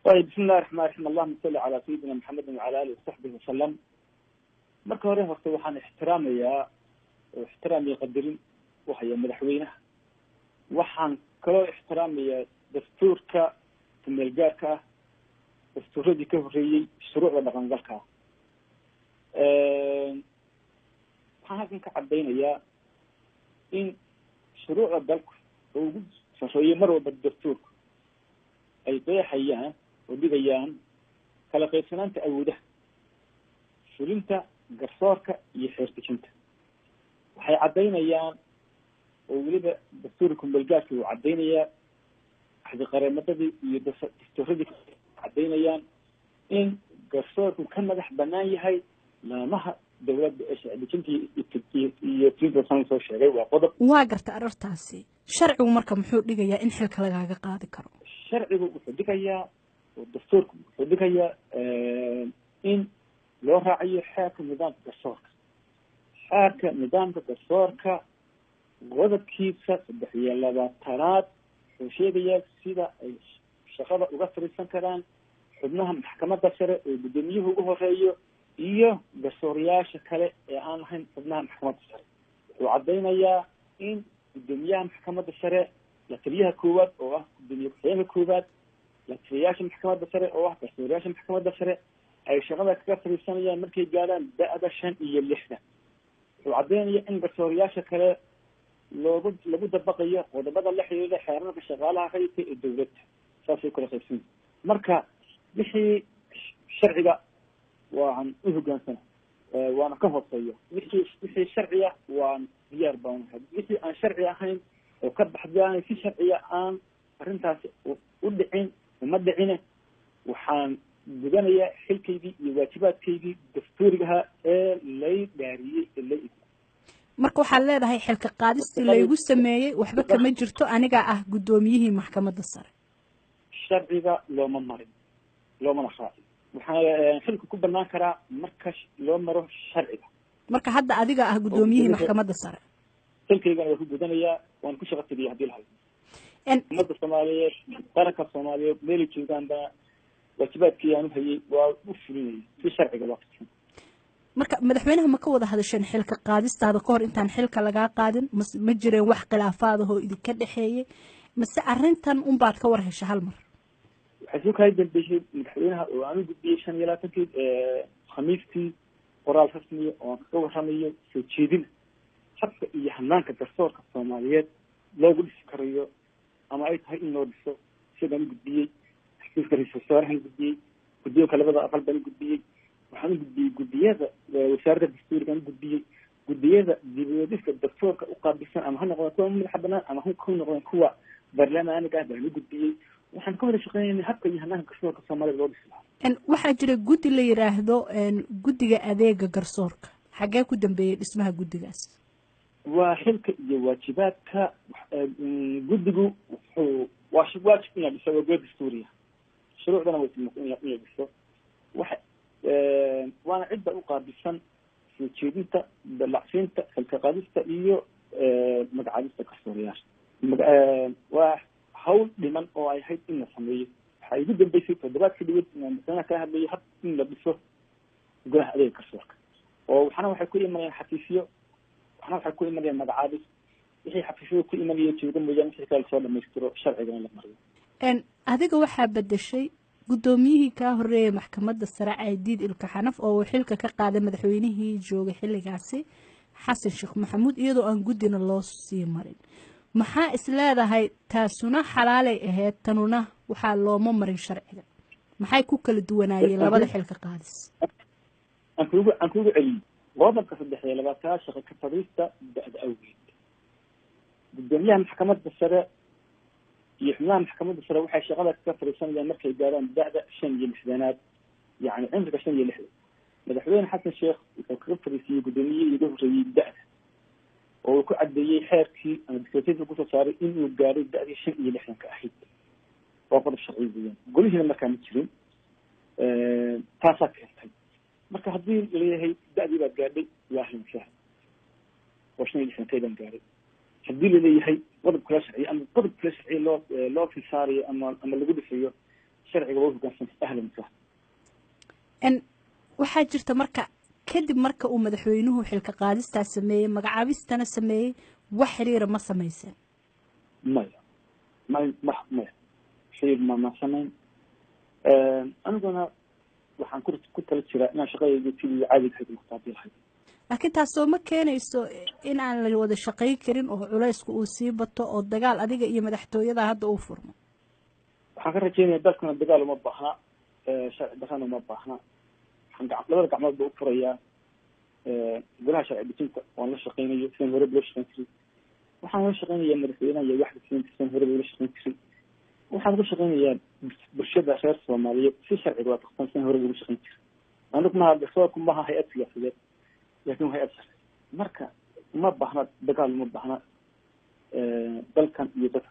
طيب بسم الله الرحمن الرحيم اللهم صل على سيدنا محمد وعلى اله وصحبه وسلم. marka hore horta waxaan ixtiraamaya qadarin waxaya madaxweynaha, waxaan kaloo ixtiraamaya dastuurka kumeel gaarka ah, dastuuradii ka horeeyey shuruucda dhaqangalka ah. waxaan halkan ka cadaynayaa in shuruucda dalku oo ugu sarreeyo mar walba dastuurku ay qeexayaan oo dhigayaan kala qaybsanaanta awoodaha fulinta, garsoorka iyo xeertejinta. waxay cadaynayaan oo weliba dastuurka kumbeelgaarka uu cadaynayaa axdiqareemadadii iyo dastuuradii cadaynayaan in garsoorku ka madax banaan yahay laamaha dawladda ee sharci-dejinta iyo fulinta soo sheegay. waa qodob. waa garta arrintaasi sharcigu marka muxuu dhigayaa in xilka lagaaga qaadi karo? sharcigu wuxuu dhigayaa oo dastuurku wuxuu dhigayaa in loo raaciyo xeerka nidaamka garsoorka. xeerka nidaamka garsoorka qodobkiisa 23 wuxuu sheegayaa sida ay shaqada uga fariisan karaan xubnaha maxkamadda sare ee gudoomiyuhu ugu horeeyo iyo garsoorayaasha kale ee aan lahayn xubnaha maxkamadda sare. wuxuu cadaynayaa in gudoomiyaha maxkamadda sare, la taliyaha koowaad oo ah gudoomiye ku-xigeenka koowaad, la taliyayaasha maxkamadda sare oo ah garsoorayaasha maxkamadda sare ay shaqada kaga fariisanayaan markay gaadhaan da-da 5 iyo 60. wuxuu caddaynaya in garsoorayaasha kale lagu dabaqayo qodobada la xiriira xeerarka shaqaalaha rayidka ee dawladda. saasay kala qaybsan. marka wixii sharciga waan u hogaansana, waana ka hooseeya. wixii sharciga waan diyaar baan ahay. wixii aan sharci ahayn oo ka baxdaan si sharciga aan arrintaasi u dhicin uma dhicine waxaan gudanayaa xilkaydii iyo waajibaadkaydii dastuurigaha ee lay dhaariyey ee lay. marka waxaad leedahay xilka qaadistii laygu sameeyey waxba kama jirto, aniga ah gudoomiyihii maxkamadda sare. sharciga looma marin, loomana raacin. waxaa xilka ku banaan karaa marka loo maro sharciga. marka hadda adiga ah gudoomiyihii maxkamadda sare. xilkaygana waa ku gudanayaa, waan ku shaqo tiriya haddii lahayd. ummadda Soomaaliyeed, qaranka Soomaaliyeed meel joogaanba waajibaadkii aan u hayay waa u fulinayay si sharciga waafaqsan. marka madaxweynaha ma ka wada hadasheen xilka qaadistaada ka hor intaan xilka lagaa qaadin? ma jireen wax khilaafaad ah oo idinka dhexeeyay mase arrintan unbaad ka war hesha hal mar? waxay soo kala dambeysay madaxweynaha oo aan u gudbiyey 25 khamiistii qoraal rasmi oo aan ka warramayo soo jeedin habka iyo hanaanka garsoorka Soomaaliyeed loogu dhisi karayo ama ay tahay in loo dhiso. sidaan u gudbiyey xisbiga gudbiyey guddiyo labada aqal baan gudbiyey. waxaan u gudbiyey guddiyada wasaaradda dastuurka aan gudbiyey guddiyada dibadhiska dastuurka u qaabilsan ama ha noqdaan kuwa madaxa banaan ama ha noqdaan kuwa baarlamaaniga baan u gudbiyey. waxaan ka wada shaqeynay habka iyo hanaanka garsoorka Soomaaliyeed loo dhisi lahaa. waxaa jira guddi la yiraahdo guddiga adeega garsoorka. xagee ku dambeeyay dhismaha guddigaas? waa xilka iyo waajibaadka guddigu wuxuu waajib inuu dhiso waa dastuuriya. shuruucdana way inuu dhiso. waana cidda u qaabilsan soo jeedinta, dalacsiinta, xilka qaadista iyo magacaabista garsoorayaasha. waa hawl dhiman oo ay ahayd in la sameeyo. waxaa igu dambeysay toddobaadkii dhaweyd inaan madaxweynaha ka hadlayo hab in la dhiso golaha adeega garsoorka. oo waxna waxay ku imanayaan xafiisyo, waxna waxay ku imanayaan magacaabis. wixii xafiisyada ku imanaya jooga mooyaane wixii kale lasoo dhamaystiro sharciga in la mariyo. adiga waxaa bedeshay gudoomiyihii ka horeeyay maxkamadda sare Caydiid Ilka Xanaf oo uu xilka ka qaaday madaxweynihii joogay xilligaasi Xasan Sheekh Maxamuud iyadoo aan guddina loo sii marin. maxaa isleedahay taasuna xalaalay ahayd, tanuna waxaa looma marin sharciga? maxay ku kala duwanaayeen labada xilka qaadis? aan kuugu celiyey qodobka 23 shaqo ka fadhiista da'da awgeed. gudoomiyaha maxkamadda sare iyo xubnaha maxkamadda sare waxay shaqada ka fariisanayaan markay gaaraan da'da 5 iyo 60aad, yani cimriga 5 iyo 60. madaxweyne xasan sheekh wuxuu kaga fariisiyey gudoomiyihii ugu horeeyey da'da oo uu ku cadeeyey xeerkii ama dikreetada ku soo saaray inuu gaaray da'dii 5 iyo 60 ka ahayd. waa qodob sharci weeyaan. golihiina markaa ma jirin. taasaa keentay. marka haddii laleeyahay da'dii baad gaadhay waa ahlan sahlan oo 5 iyo 60 baan gaaray. haddii laleeyahay qodob kala sharci ama qodob kala sharci loo fisaariyo ama lagu dhisayo sharciga waa hoggaansan ahlan ان waxaa jirta marka kadib marka uu madaxweynuhu xilka qaadistaa sameeyay magacaabistana sameeyay wax xiriir ma sameeysan ما xiriir ma samayn aniguna waxaan ku tala jiraa inaan shaqadayda sidii caadiga ahayd ugu qaadan lahayd laakiin taasoo ma keenayso in aan la wada shaqayn karin oo culaysku uu sii bato oo dagaal adiga iyo madaxtooyada hadda uu furmo waxaan ka rajaynayaa dalkana dagaal uma baahna sharci darrana uma baahna waxaan labada gacmood ba u furayaa golaha sharci dejinta waan la shaqaynayo sidaan hore loo shaqayn jiray waxaan la shaqaynayaa madaxweynaha iyo waxda sidaan hore loola shaqayn jiray waxaan uga shaqaynayaa bulshada reer soomaaliyeed si sharciga waafaqsan sidaan hore loola shaqayn jiray anigu maaha garsoorku maaha hay-ad siyaasadeed laakiin hay-ad sharci marka uma baahna dagaal uma baahna dalkan iyo dadka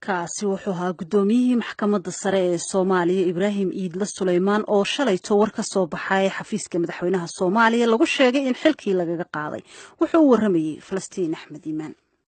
kaasi wuxuu ahaa gudoomiyihii maxkamadda sare ee Soomaaliya Ibraahim Iidla Suleymaan oo shalayto war ka soo baxay xafiiska madaxweynaha Soomaaliya lagu sheegay in xilkii lagaga qaaday wuxuu waramayay Falastiin Axmed Iimaan